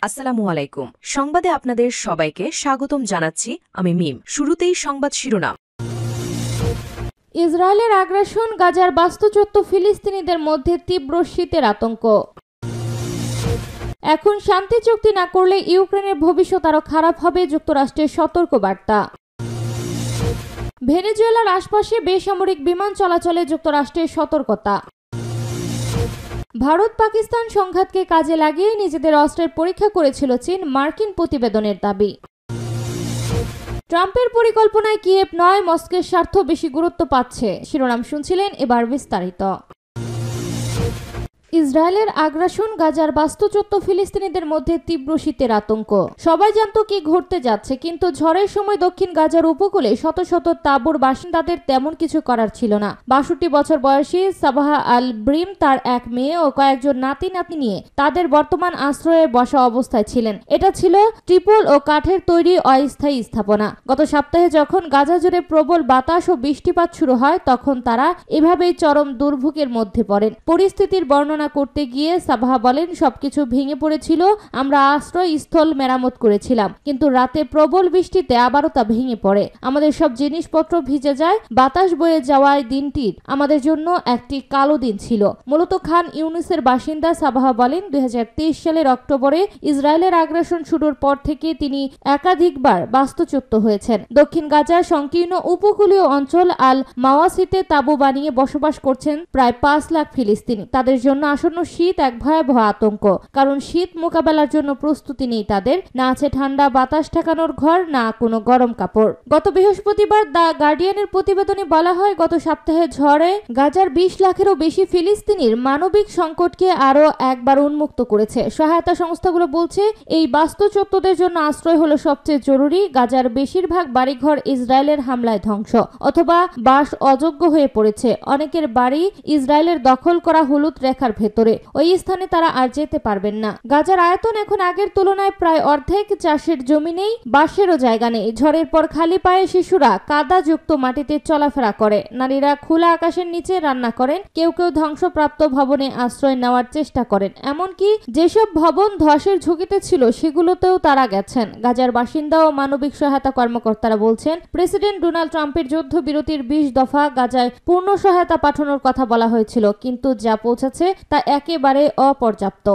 আসসালামু আলাইকুম। সংবাদে আপনাদের সবাইকে স্বাগতম জানাচ্ছি আমি মিম। শুরুতেই সংবাদ শিরোনাম। ইসরায়েলের আগ্রাসন, গাজার বাস্তুচ্যুত ফিলিস্তিনিদের মধ্যে তীব্র শীতের আতঙ্ক। এখন শান্তি চুক্তি না করলে ইউক্রেনের ভবিষ্যৎ আরও খারাপ হবে, যুক্তরাষ্ট্রের সতর্ক বার্তা। ভেনেজুয়েলার আশপাশে বেসামরিক বিমান চলাচলে যুক্তরাষ্ট্রের সতর্কতা। ভারত পাকিস্তান সংঘাতকে কাজে লাগিয়ে নিজেদের অস্ত্রের পরীক্ষা করেছিল চীন, মার্কিন প্রতিবেদনের দাবি। ট্রাম্পের পরিকল্পনায় কিয়েভ নয়, মস্কোর স্বার্থ বেশি গুরুত্ব পাচ্ছে। শিরোনাম শুনছিলেন, এবার বিস্তারিত। ইসরায়েলের আগ্রাসন, গাজার বাস্তুচ্যুত ফিলিস্তিনিদের মধ্যে তীব্র শীতের আতঙ্ক। সবাই জানত কি ঘটতে যাচ্ছে, কিন্তু ঝড়ের সময় দক্ষিণ গাজার উপকূলে শত শত তাঁবুর বাসিন্দাদের তেমন কিছু করার ছিল না। 62 বছর বয়সী সাবাহা আল ব্রিম তার এক মেয়ে ও কয়েকজন নাতি নাতনি নিয়ে তাদের বর্তমান আশ্রয়ে বসা অবস্থায় ছিলেন। এটা ছিল ত্রিপল ও কাঠের তৈরি অস্থায়ী স্থাপনা। গত সপ্তাহে যখন গাজা জুড়ে প্রবল বাতাস ও বৃষ্টিপাত শুরু হয়, তখন তারা এভাবেই চরম দুর্ভোগের মধ্যে পড়েন। পরিস্থিতির বর্ণনা করতে গিয়ে সাবাহা বলেন, সবকিছু ভেঙে পড়েছিল, আমরা আশ্রয়স্থল মেরামত করেছিলাম, কিন্তু রাতে প্রবল বৃষ্টিতে আবারও তা ভেঙে পড়ে। আমাদের সব জিনিসপত্র ভিজে যায়। বাতাস বয়ে যাওয়ায় দিনটির আমাদের জন্য একটি কালো দিন ছিল। মূলত খান ইউনিসের বাসিন্দা সাবাহা বলেন, 2023 সালের অক্টোবরে ইসরায়েলের আগ্রাসন শুরুর পর থেকে তিনি একাধিকবার বাস্তুচ্যুত হয়েছেন। দক্ষিণ গাজার সংকীর্ণ উপকূলীয় অঞ্চল আল মাওয়াসিতে তাঁবু বানিয়ে বসবাস করছেন প্রায় 5 লাখ ফিলিস্তিনি। তাদের জন্য আসন্ন শীত এক ভয়াবহ আতঙ্ক, কারণ শীত মোকাবেলার জন্য প্রস্তুতি নেই তাদের। না আছে ঠান্ডা বাতাস ঠেকানোর ঘর, না কোনো গরম কাপড়। গত বৃহস্পতিবার দ্য গার্ডিয়ানের প্রতিবেদনে বলা হয়, গত সপ্তাহে ঝড়ে গাজার 20 লাখেরও বেশি ফিলিস্তিনির মানবিক সংকটকে আরও একবার উন্মুক্ত করেছে। সহায়তা সংস্থাগুলো বলছে, এই বাস্তুচ্যুতদের জন্য আশ্রয় হলো সবচেয়ে জরুরি। গাজার বেশিরভাগ বাড়িঘর ইসরায়েলের হামলায় ধ্বংস অথবা বাস অযোগ্য হয়ে পড়েছে। অনেকের বাড়ি ইসরায়েলের দখল করা হলুদ রেখার ভেতরে, ওই স্থানে তারা আর যেতে পারবেন না। গাজার আয়তন এখন আগের তুলনায় প্রায় অর্ধেক। চাষের জমি নেই, বাসেরও জায়গা নেই। ঝড়ের পর খালি পায়ে শিশুরা কাদাযুক্ত মাটিতে চলাফেরা করে, নারীরা খোলা আকাশের নিচে রান্না করেন, কেউ কেউ ধ্বংসপ্রাপ্ত ভবনে আশ্রয় নেওয়ার চেষ্টা করেন। এমনকি যেসব ভবন ধসের ঝুঁকিতে ছিল সেগুলোতেও তারা গেছেন। গাজার বাসিন্দা ও মানবিক সহায়তা কর্মকর্তারা বলছেন, প্রেসিডেন্ট ডোনাল্ড ট্রাম্পের যুদ্ধবিরতির 20 দফা গাজায় পূর্ণ সহায়তা পাঠানোর কথা বলা হয়েছিল, কিন্তু যা পৌঁছেছে তা একেবারে অপর্যাপ্ত।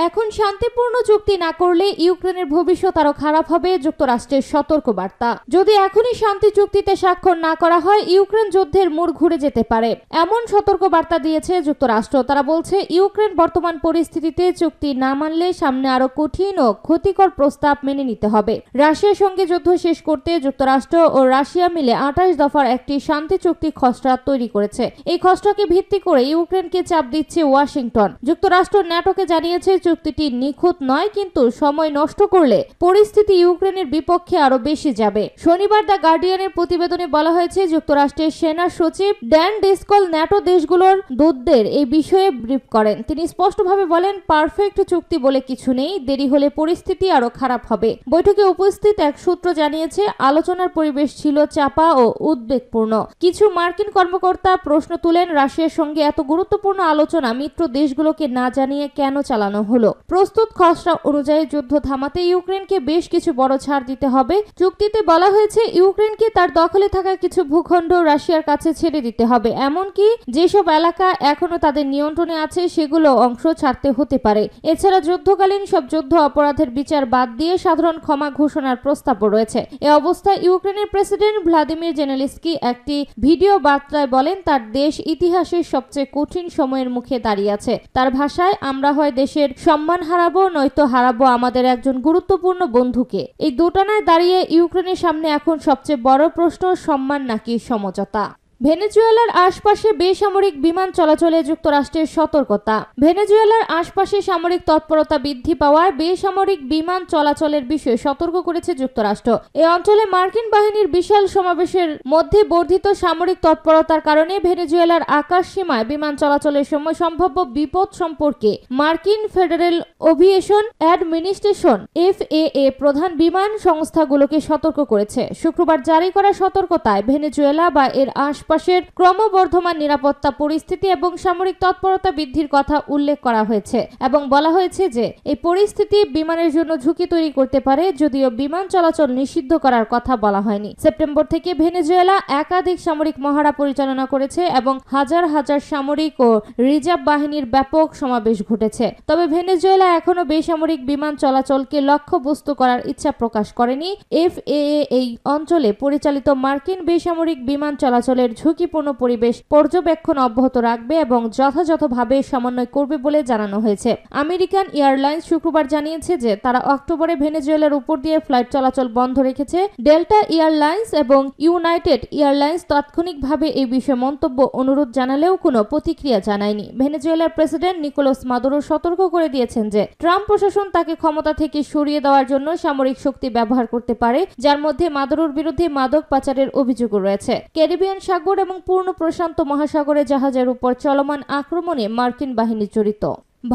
এখন শান্তিপূর্ণ চুক্তি না করলে ইউক্রেনের ভবিষ্যৎ আরো খারাপ হবে, যুক্তরাষ্ট্রের সতর্ক বার্তা। যদি এখনই শান্তি চুক্তিতে স্বাক্ষর না করা হয়, ইউক্রেন যুদ্ধের মোড় ঘুরে যেতে পারে, এমন সতর্ক বার্তা দিয়েছে যুক্তরাষ্ট্র। তারা বলছে, ইউক্রেন বর্তমান পরিস্থিতিতে চুক্তি না মানলে সামনে আরো কঠিন ও ক্ষতিকর প্রস্তাব মেনে নিতে হবে। রাশিয়ার সঙ্গে যুদ্ধ শেষ করতে যুক্তরাষ্ট্র ও রাশিয়া মিলে 28 দফার একটি শান্তি চুক্তি খসড়া তৈরি করেছে। এই খসড়াকে ভিত্তি করে ইউক্রেনকে চাপ দিচ্ছে ওয়াশিংটন। যুক্তরাষ্ট্র ন্যাটোকে জানিয়েছে, চুক্তিটি নিখুঁত নয়, কিন্তু সময় নষ্ট করলে পরিস্থিতি ইউক্রেনের বিপক্ষে আরো বেশি যাবে। শনিবার দ্য গার্ডিয়ানের প্রতিবেদনে বলা হয়েছে, যুক্তরাষ্ট্রের সেনা সচিব ড্যান ডিসকল ন্যাটো দেশগুলোর দূতদের এই বিষয়ে ব্রিফ করেন। তিনি স্পষ্টভাবে বলেন, পারফেক্ট চুক্তি বলে কিছু নেই, দেরি হলে পরিস্থিতি আরো খারাপ হবে। বৈঠকে উপস্থিত এক সূত্র জানিয়েছে, আলোচনার পরিবেশ ছিল চাপা ও উদ্বেগপূর্ণ। কিছু মার্কিন কর্মকর্তা প্রশ্ন তুলেন, রাশিয়ার সঙ্গে এত গুরুত্বপূর্ণ আলোচনা মিত্র দেশগুলোকে না জানিয়ে কেন চালানো হলো। প্রস্তুত খসড়া অনুযায়ী যুদ্ধ থামাতে ইউক্রেনকে বেশ কিছু বড় ছাড় দিতে হবে। চুক্তিতে বলা হয়েছে, ইউক্রেনকে তার দখলে থাকা কিছু ভূখণ্ড রাশিয়ার কাছে ছেড়ে দিতে হবে, এমনকি যেসব এলাকা এখনো তাদের নিয়ন্ত্রণে আছে সেগুলো অংশ ছাড়তে হতে পারে। এছাড়া যুদ্ধকালীন সব যুদ্ধ অপরাধের বিচার বাদ দিয়ে সাধারণ ক্ষমা ঘোষণার প্রস্তাবও রয়েছে। এ অবস্থায় ইউক্রেনের প্রেসিডেন্ট ভ্লাদিমির জেলেনস্কি একটি ভিডিও বার্তায় বলেন, তার দেশ ইতিহাসের সবচেয়ে কঠিন সময়ের মুখে দাঁড়িয়ে আছে। তার ভাষায়, আমরা হয় দেশের সম্মান হারাবো, নয়তো হারাবো আমাদের একজন গুরুত্বপূর্ণ বন্ধুকে। এই দুটানায় দাঁড়িয়ে ইউক্রেনের সামনে এখন সবচেয়ে বড় প্রশ্ন, সম্মান নাকি সমঝোতা। ভেনেজুয়েলার আশপাশে বেসামরিক বিমান চলাচলে যুক্তরাষ্ট্রের সতর্কতা। ভেনেজুয়েলার আশপাশে সামরিক তৎপরতা বৃদ্ধি পাওয়ায় বেসামরিক বিমান চলাচলের বিষয়ে সতর্ক করেছে যুক্তরাষ্ট্র। এই অঞ্চলে মার্কিন বাহিনীর বিশাল সমাবেশের মধ্যে বর্ধিত সামরিক তৎপরতার কারণে ভেনেজুয়েলার আকাশ সীমায় বিমান চলাচলের সময় সম্ভাব্য বিপদ সম্পর্কে মার্কিন ফেডারেল এভিয়েশন অ্যাডমিনিস্ট্রেশন FAA প্রধান বিমান সংস্থাগুলোকে সতর্ক করেছে। শুক্রবার জারি করা সতর্কতায় ভেনেজুয়েলা বা এর আশপাশের ক্রমবর্ধমান নিরাপত্তা পরিস্থিতি এবং সামরিক তৎপরতা বৃদ্ধির কথা উল্লেখ করা হয়েছে এবং বলা হয়েছে যে এই পরিস্থিতি বিমানের জন্য ঝুঁকি তৈরি করতে পারে, যদিও বিমান চলাচল নিষিদ্ধ করার কথা বলা হয়নি। সেপ্টেম্বর থেকে ভেনেজুয়েলা একাধিক সামরিক মহড়া পরিচালনা করেছে এবং হাজার হাজার সামরিক ও রিজার্ভ বাহিনীর ব্যাপক সমাবেশ ঘটেছে। তবে ভেনেজুয়েলা এখনো বেসামরিক বিমান চলাচলকে লক্ষ্যবস্তু করার ইচ্ছা প্রকাশ করেনি। এফএএ এই অঞ্চলে পরিচালিত মার্কিন বেসামরিক বিমান চলাচলের ঝুঁকিপূর্ণ পরিবেশ পর্যবেক্ষণ অব্যাহত রাখবে এবং যথাযথভাবে সমন্বয় করবে বলে জানানো হয়েছে। আমেরিকান এয়ারলাইন্স শুক্রবার জানিয়েছে যে তারা অক্টোবরে ভেনেজুয়েলার উপর দিয়ে ফ্লাইট চলাচল বন্ধ রেখেছে। ডেল্টা এয়ারলাইন্স এবং ইউনাইটেড এয়ারলাইন্স তাৎক্ষণিকভাবে এই বিষয়ে মন্তব্য অনুরোধ জানালেও কোনো প্রতিক্রিয়া জানায়নি। ভেনেজুয়েলার প্রেসিডেন্ট নিকোলাস মাদুরো সতর্ক করে দিয়েছেন যে ট্রাম্প প্রশাসন তাকে ক্ষমতা থেকে সরিয়ে দেওয়ার জন্য সামরিক শক্তি ব্যবহার করতে পারে, যার মধ্যে মাদুরোর বিরুদ্ধে মাদক পাচারের অভিযোগও রয়েছে। ক্যারিবিয়ান সাগর এবং পূর্ণ প্রশান্ত মহাসাগরে জাহাজের উপর চলমান আক্রমণে মার্কিন বাহিনী জড়িত।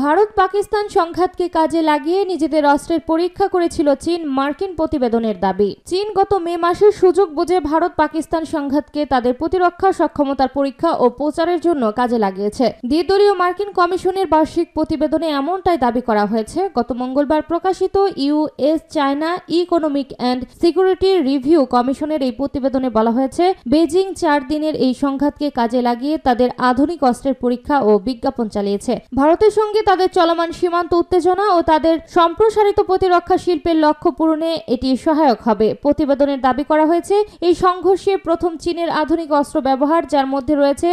ভারত পাকিস্তান সংঘাতকে কাজে লাগিয়ে নিজেদের অস্ত্রের পরীক্ষা করেছিল চীন, মার্কিন প্রতিবেদনের দাবি। চীন গত মে মাসে সুযোগ বুঝে ভারত পাকিস্তান সংঘাতকে তাদের প্রতিরক্ষা সক্ষমতার পরীক্ষা ও প্রচারের জন্য কাজে লাগিয়েছে। দ্বিদলীয় মার্কিন কমিশনের বার্ষিক প্রতিবেদনে এমনটাই দাবি করা হয়েছে। গত মঙ্গলবার প্রকাশিত US China economic and security review কমিশনের এই প্রতিবেদনে বলা হয়েছে, বেজিং 4 দিনের এই সংঘাতকে কাজে লাগিয়ে তাদের আধুনিক অস্ত্রের পরীক্ষা ও বিজ্ঞাপন চালিয়েছে। ভারতের সঙ্গে তাদের চলমান সীমান্ত উত্তেজনা ও তাদের সম্প্রসারিত প্রতিরক্ষা শিল্পের লক্ষ্য পূরণে এটি সহায়ক হবে। প্রতিবেদনের দাবি করা হয়েছে, এই সংঘর্ষে প্রথম চীনের আধুনিক অস্ত্র ব্যবহার, যার মধ্যে রয়েছে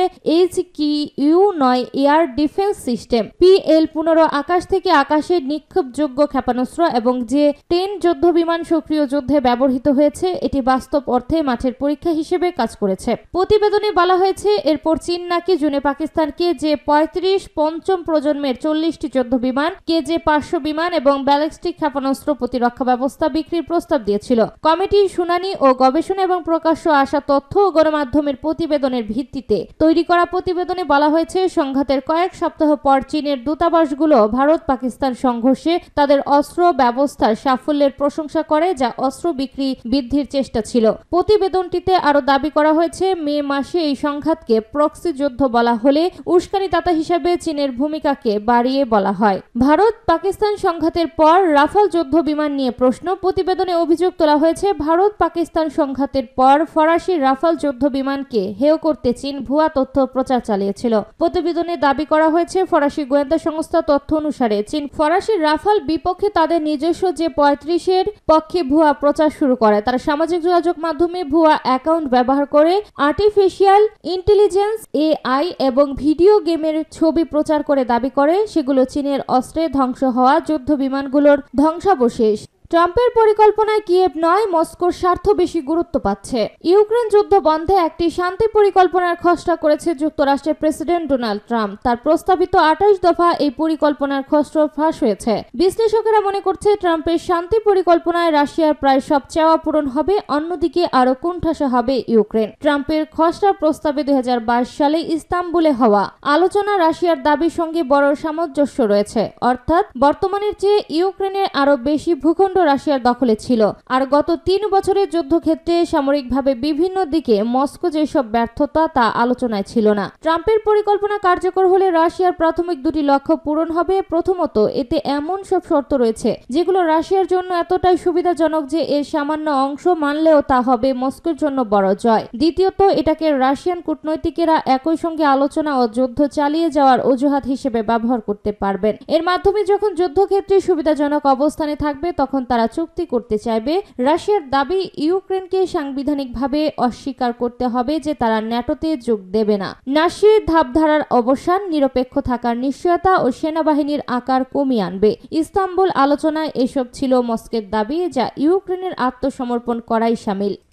HQ-9 air defence system, PL-15 আকাশ থেকে আকাশে নিক্ষেপযোগ্য ক্ষেপণাস্ত্র এবং J-10 যুদ্ধ বিমান সক্রিয় যুদ্ধে ব্যবহৃত হয়েছে। এটি বাস্তব অর্থে মাঠের পরীক্ষা হিসেবে কাজ করেছে। প্রতিবেদনে বলা হয়েছে, এরপর চীন নাকি জুনে পাকিস্তানকে J-35 পঞ্চম প্রজন্মের 40টি যুদ্ধ বিমান, KJ-500 বিমান এবং ব্যালিস্টিক ক্ষেপণাস্ত্র প্রতিরক্ষা ব্যবস্থা বিক্রির প্রস্তাব দিয়েছিল। কমিটি শুনানি ও গবেষণা এবং প্রকাশ্য আসা তথ্য ও গণমাধ্যমের প্রতিবেদনের ভিত্তিতে তৈরি করা প্রতিবেদনে বলা হয়েছে, সংঘাতের কয়েক সপ্তাহ পর চীনের দূতাবাসগুলো ভারত পাকিস্তান সংঘর্ষে তাদের অস্ত্র ব্যবস্থার সাফল্যের প্রশংসা করে, যা অস্ত্র বিক্রি বৃদ্ধির চেষ্টা ছিল। প্রতিবেদনটিতে আরও দাবি করা হয়েছে, মে মাসে এই সংঘাতকে প্রক্সি যুদ্ধ বলা হলে উস্কানিদাতা হিসেবে চীনের ভূমিকাকে বাড়িয়ে বলা হয়। ভারত পাকিস্তান সংঘাতের পর রাফাল যুদ্ধ বিমান নিয়ে প্রশ্ন। প্রতিবেদনে অভিযোগ তোলা হয়েছে, ভারত পাকিস্তান সংঘাতের পর ফরাসি রাফাল যুদ্ধ বিমানকে হেয় করতে চীন ভুয়া তথ্য প্রচার চালিয়েছিল। প্রতিবেদনে দাবি করা হয়েছে, ফরাসি গোয়েন্দা সংস্থা তথ্য অনুসারে চীন ফরাসি রাফাল বিপক্ষে তাদের নিজস্ব J-35 পক্ষে ভুয়া প্রচার শুরু করে। তারা সামাজিক যোগাযোগ মাধ্যমে ভুয়া অ্যাকাউন্ট ব্যবহার করে আর্টিফিশিয়াল ইন্টেলিজেন্স AI এবং ভিডিও গেমের ছবি প্রচার করে দাবি করে সেগুলো চীনের অস্ত্রে ধ্বংস হওয়া যুদ্ধ বিমানগুলোর ধ্বংসাবশেষ। ট্রাম্পের পরিকল্পনায় কিয়েভ নয়, মস্কোর স্বার্থ বেশি গুরুত্ব পাচ্ছে। ইউক্রেন যুদ্ধ বন্ধে একটি শান্তি পরিকল্পনার খসড়া করেছে যুক্তরাষ্ট্রের প্রেসিডেন্ট ডোনাল্ড ট্রাম্প। তার প্রস্তাবিত 28 দফা এই পরিকল্পনার খসড়া ফাঁস হয়েছে। বিশ্লেষকেরা মনে করছে, ট্রাম্পের শান্তি পরিকল্পনায় রাশিয়ার প্রায় সব চাওয়া পূরণ হবে, অন্যদিকে আরও কোণঠাসা হবে ইউক্রেন। ট্রাম্পের খসড়া প্রস্তাবে 2022 সালে ইস্তাম্বুলে হওয়া আলোচনা রাশিয়ার দাবির সঙ্গে বড় সামঞ্জস্য রয়েছে, অর্থাৎ বর্তমানের চেয়ে ইউক্রেনের আরও বেশি ভূখণ্ড রাশিয়ার দখলে ছিল। আর গত 3 বছরের যুদ্ধক্ষেত্রে সামরিকভাবে বিভিন্ন দিকে মস্কো যেসব ব্যর্থতা তা আলোচনায় ছিল না। ট্রাম্পের পরিকল্পনা কার্যকর হলে রাশিয়ার প্রাথমিক 2টি লক্ষ্য পূরণ হবে। প্রথমত, এতে এমন সব শর্ত রয়েছে যেগুলো রাশিয়ার জন্য এতটাই সুবিধাজনক যে এর সামান্য অংশ মানলেও তা হবে মস্কোর জন্য বড় জয়। দ্বিতীয়ত, এটাকে রাশিয়ান কূটনৈতিকেরা একই সঙ্গে আলোচনা ও যুদ্ধ চালিয়ে যাওয়ার অজুহাত হিসেবে ব্যবহার করতে পারবেন। এর মাধ্যমে যখন যুদ্ধক্ষেত্রে সুবিধাজনক অবস্থানে থাকবে তখন তারা চুক্তি করতে চাইবে। রাশিয়ার দাবি, ইউক্রেনকে সাংবিধানিকভাবে অস্বীকার করতে হবে যে তারা ন্যাটোতে যোগ দেবে না। নাসির ধাপধারার অবসান, নিরপেক্ষ থাকার নিশ্চয়তা ও সেনাবাহিনীর আকার কমিয়ে আনবে। ইস্তাম্বুল আলোচনায় এসব ছিল মস্কোর দাবি, যা ইউক্রেনের আত্মসমর্পণ করাই শামিল।